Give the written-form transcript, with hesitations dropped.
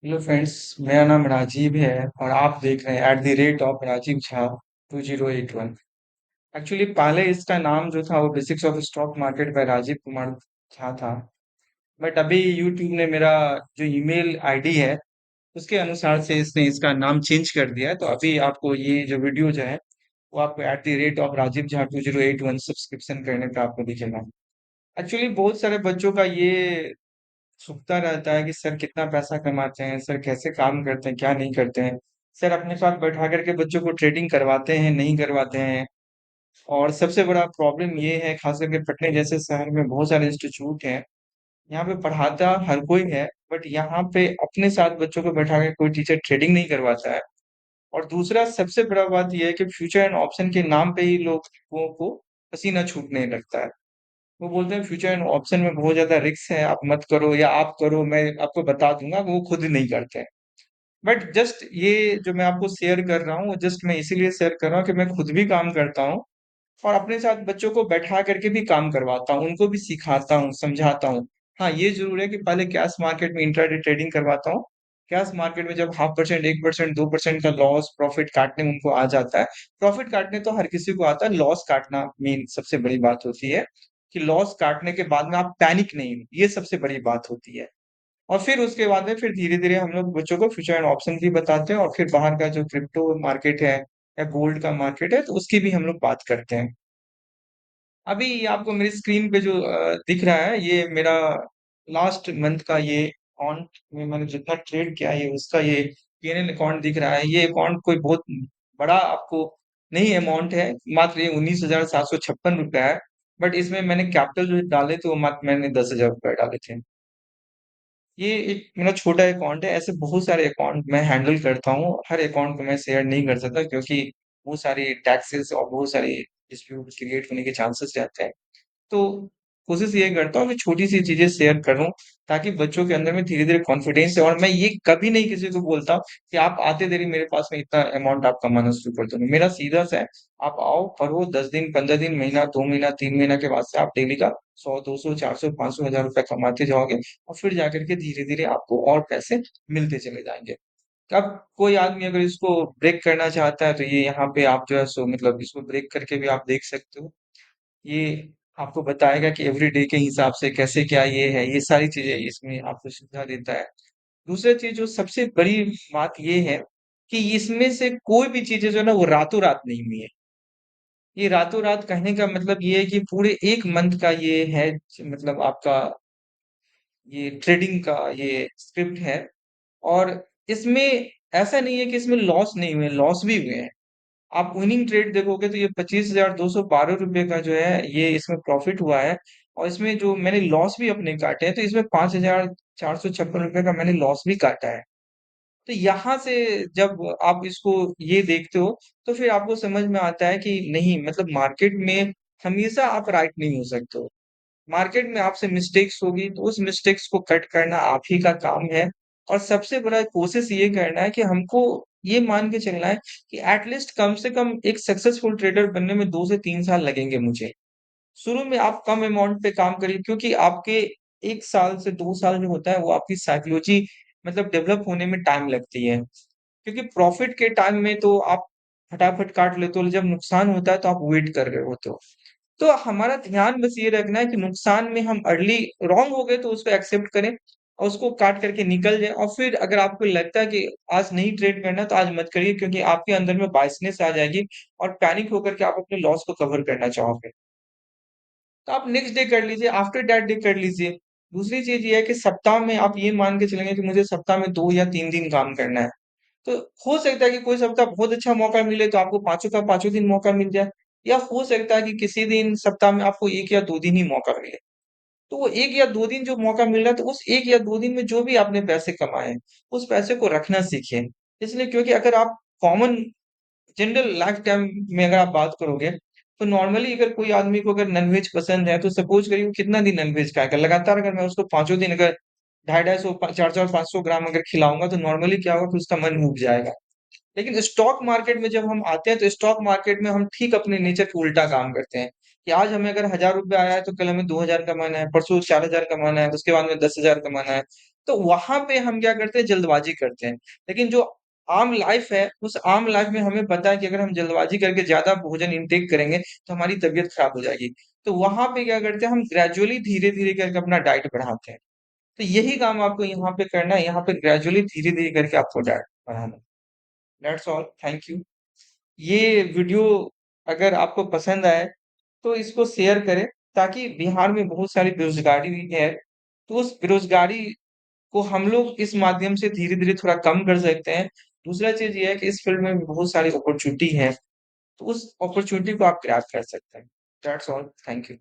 Hello friends. मेरा नाम राजीव है और आप देख रहे हैं @, राजीव झा 2081। एक्चुअली पहले इसका नाम जो था वो basics of stock market by Rajiv Kumar Jha था। बट अभी यूट्यूब ने मेरा जो ईमेल आईडी है उसके अनुसार से इसने इसका नाम चेंज कर दिया है। तो अभी आपको ये जो वीडियो जो है वो आपको @, राजीव झा 2081 सब्सक्रिप्शन करने पे आपको दिखेगा। एक्चुअली बहुत सारे बच्चों का ये सूखता रहता है कि सर कितना पैसा कमाते हैं, सर कैसे काम करते हैं, क्या नहीं करते हैं। सर अपने साथ बैठा करके बच्चों को ट्रेडिंग करवाते हैं, नहीं करवाते हैं। और सबसे बड़ा प्रॉब्लम ये है, खास करके पटना जैसे शहर में बहुत सारे इंस्टीट्यूट हैं। यहाँ पे पढ़ाता हर कोई है, बट यहाँ पे अपने साथ बच्चों को बैठा के कोई टीचर ट्रेडिंग नहीं करवाता है। और दूसरा सबसे बड़ा बात यह है कि फ्यूचर एंड ऑप्शन के नाम पे ही लोगों को पसीना छूटने लगता है। वो बोलते हैं फ्यूचर एंड ऑप्शन में बहुत ज्यादा रिस्क है, आप मत करो या आप करो, मैं आपको बता दूंगा। वो खुद नहीं करते हैं। बट जस्ट ये जो मैं आपको शेयर कर रहा हूँ वो जस्ट मैं इसीलिए शेयर कर रहा हूँ कि मैं खुद भी काम करता हूँ और अपने साथ बच्चों को बैठा करके भी काम करवाता हूँ, उनको भी सिखाता हूँ, समझाता हूँ। हाँ, ये जरूर है कि पहले कैश मार्केट में इंट्राडे ट्रेडिंग करवाता हूँ। कैश मार्केट में जब 0.5%, 1%, 2% का लॉस प्रॉफिट काटने में उनको आ जाता है। प्रॉफिट काटने तो हर किसी को आता है, लॉस काटना मेन सबसे बड़ी बात होती है। कि लॉस काटने के बाद में आप पैनिक नहीं हो, ये सबसे बड़ी बात होती है। और फिर उसके बाद में फिर धीरे धीरे हम लोग बच्चों को फ्यूचर एंड ऑप्शन भी बताते हैं, और फिर बाहर का जो क्रिप्टो मार्केट है या गोल्ड का मार्केट है तो उसकी भी हम लोग बात करते हैं। अभी आपको मेरी स्क्रीन पे जो दिख रहा है ये मेरा लास्ट मंथ का ये अकाउंट में मैंने जितना ट्रेड किया है उसका ये पीएनएल अकाउंट दिख रहा है। ये अकाउंट कोई बहुत बड़ा आपको नहीं अमाउंट है, मात्र ये 19,756 रुपया है। बट इसमें मैंने कैपिटल जो डाले थे वो मात्र मैंने 10,000 रुपये डाले थे। ये एक मेरा छोटा अकाउंट है, ऐसे बहुत सारे अकाउंट मैं हैंडल करता हूँ। हर अकाउंट को मैं शेयर नहीं कर सकता क्योंकि बहुत सारी टैक्सेस और बहुत सारी डिस्प्यूट क्रिएट होने के चांसेस रहते हैं। तो कोशिश ये करता हूँ कि छोटी-सी चीज़ें शेयर करूँ, ताकि बच्चों के अंदर में धीरे-धीरे कॉन्फिडेंस है। और मैं ये कभी नहीं किसी को बोलता हूँ कि आप आते देरी मेरे पास में इतना अमाउंट आप कमाना शुरू कर दो। मेरा सीधा सा है, आप आओ, पढ़ो, 10 दिन, 15 दिन, महीना, 2 महीना, 3 महीना के बाद से आप डेली का 100, 200, 400, 500, 1000 रुपए कमाते जाओगे और फिर जाकर के धीरे-धीरे आपको और पैसे मिलते चले जाएँगे। अब कोई आदमी अगर इसको ब्रेक करना चाहता है तो ये यहाँ पे आप जो है सो मतलब इसको ब्रेक करके भी आप देख सकते हो। ये आपको बताएगा कि एवरीडे के हिसाब से कैसे क्या ये है, ये सारी चीज़ें इसमें आपको सुविधा देता है। दूसरा चीज़ जो सबसे बड़ी बात ये है कि इसमें से कोई भी चीज़ें जो है ना वो रातों-रात नहीं हुई है। ये रातों-रात कहने का मतलब ये है कि पूरे 1 मंथ का ये है, मतलब आपका ये ट्रेडिंग का ये स्क्रिप्ट है। और इसमें ऐसा नहीं है कि इसमें लॉस नहीं हुए, लॉस भी हुए हैं। आप विनिंग ट्रेड देखोगे तो ये 25,212 रुपए का जो है ये इसमें प्रॉफिट हुआ है। और इसमें जो मैंने लॉस भी अपने काटे हैं तो इसमें 5,456 रुपए का मैंने लॉस भी काटा है। तो यहाँ से जब आप इसको ये देखते हो तो फिर आपको समझ में आता है कि नहीं, मतलब मार्केट में हमेशा आप राइट नहीं हो सकते हो। मार्केट में आपसे मिस्टेक्स होगी तो उस मिस्टेक्स को कट करना आप ही का काम है। और सबसे बड़ा कोशिश ये करना है कि हमको ये मान के चलना है कि एटलीस्ट कम से कम एक सक्सेसफुल ट्रेडर बनने में 2 से 3 साल लगेंगे मुझे। शुरू में आप कम अमाउंट पे काम करिए, क्योंकि आपके 1 साल से 2 साल जो होता है वो आपकी साइकोलॉजी मतलब डेवलप होने में टाइम लगती है। क्योंकि प्रॉफिट के टाइम में तो आप फटाफट काट लेते हो, जब नुकसान होता है तो आप वेट कर रहे होते हो। तो हमारा ध्यान बस ये रखना है कि नुकसान में हम अर्ली रॉन्ग हो गए तो उसको एक्सेप्ट करें और उसको काट करके निकल जाए। और फिर अगर आपको लगता है कि आज नहीं ट्रेड करना तो आज मत करिए, क्योंकि आपके अंदर में बायसनेस आ जाएगी और पैनिक होकर के आप अपने लॉस को कवर करना चाहोगे। तो आप नेक्स्ट डे कर लीजिए, आफ्टर दैट डे कर लीजिए। दूसरी चीज ये है कि सप्ताह में आप ये मान के चलेंगे कि मुझे सप्ताह में 2 या 3 दिन काम करना है। तो हो सकता है कि कोई सप्ताह बहुत अच्छा मौका मिले तो आपको पांचों का पांचों दिन मौका मिल जाए। या हो सकता है कि किसी दिन सप्ताह में आपको 1 या 2 दिन ही मौका मिले। तो वो 1 या 2 दिन जो मौका मिल रहा है तो उस 1 या 2 दिन में जो भी आपने पैसे कमाए हैं उस पैसे को रखना सीखिए। इसलिए क्योंकि अगर आप कॉमन जनरल लाइफ टाइम में अगर आप बात करोगे तो नॉर्मली अगर कोई आदमी को अगर नॉनवेज पसंद है तो सपोज करिए वो कितना दिन नॉनवेज खाएगा लगातार। अगर मैं उसको पांचों दिन अगर 250, 250, 400, 500 ग्राम अगर खिलाऊंगा तो नॉर्मली क्या होगा कि उसका मन उब जाएगा। लेकिन स्टॉक मार्केट में जब हम आते हैं तो स्टॉक मार्केट में हम ठीक अपने नेचर के उल्टा काम करते हैं। कि आज हमें अगर 1,000 रुपये आया है तो कल हमें 2,000 कमाना है, परसों 4,000 कमाना है, उसके बाद में 10,000 कमाना है। तो वहां पे हम क्या करते हैं, जल्दबाजी करते हैं। लेकिन जो आम लाइफ है, उस आम लाइफ में हमें पता है कि अगर हम जल्दबाजी करके ज्यादा भोजन इंटेक करेंगे तो हमारी तबीयत खराब हो जाएगी। तो वहां पे क्या करते हैं, हम ग्रेजुअली धीरे धीरे करके अपना डाइट बढ़ाते हैं। तो यही काम आपको यहाँ पे करना है, यहाँ पे ग्रेजुअली धीरे धीरे करके आपको डाइट बढ़ाना है। That's all, thank you. ये वीडियो अगर आपको पसंद आए तो इसको शेयर करें, ताकि बिहार में बहुत सारी बेरोजगारी है, तो उस बेरोजगारी को हम लोग इस माध्यम से धीरे धीरे थोड़ा कम कर सकते हैं। दूसरा चीज ये है कि इस फील्ड में भी बहुत सारी अपॉर्चुनिटी है, तो उस अपॉर्चुनिटी को आप ग्रैब कर सकते हैं। That's all, thank you.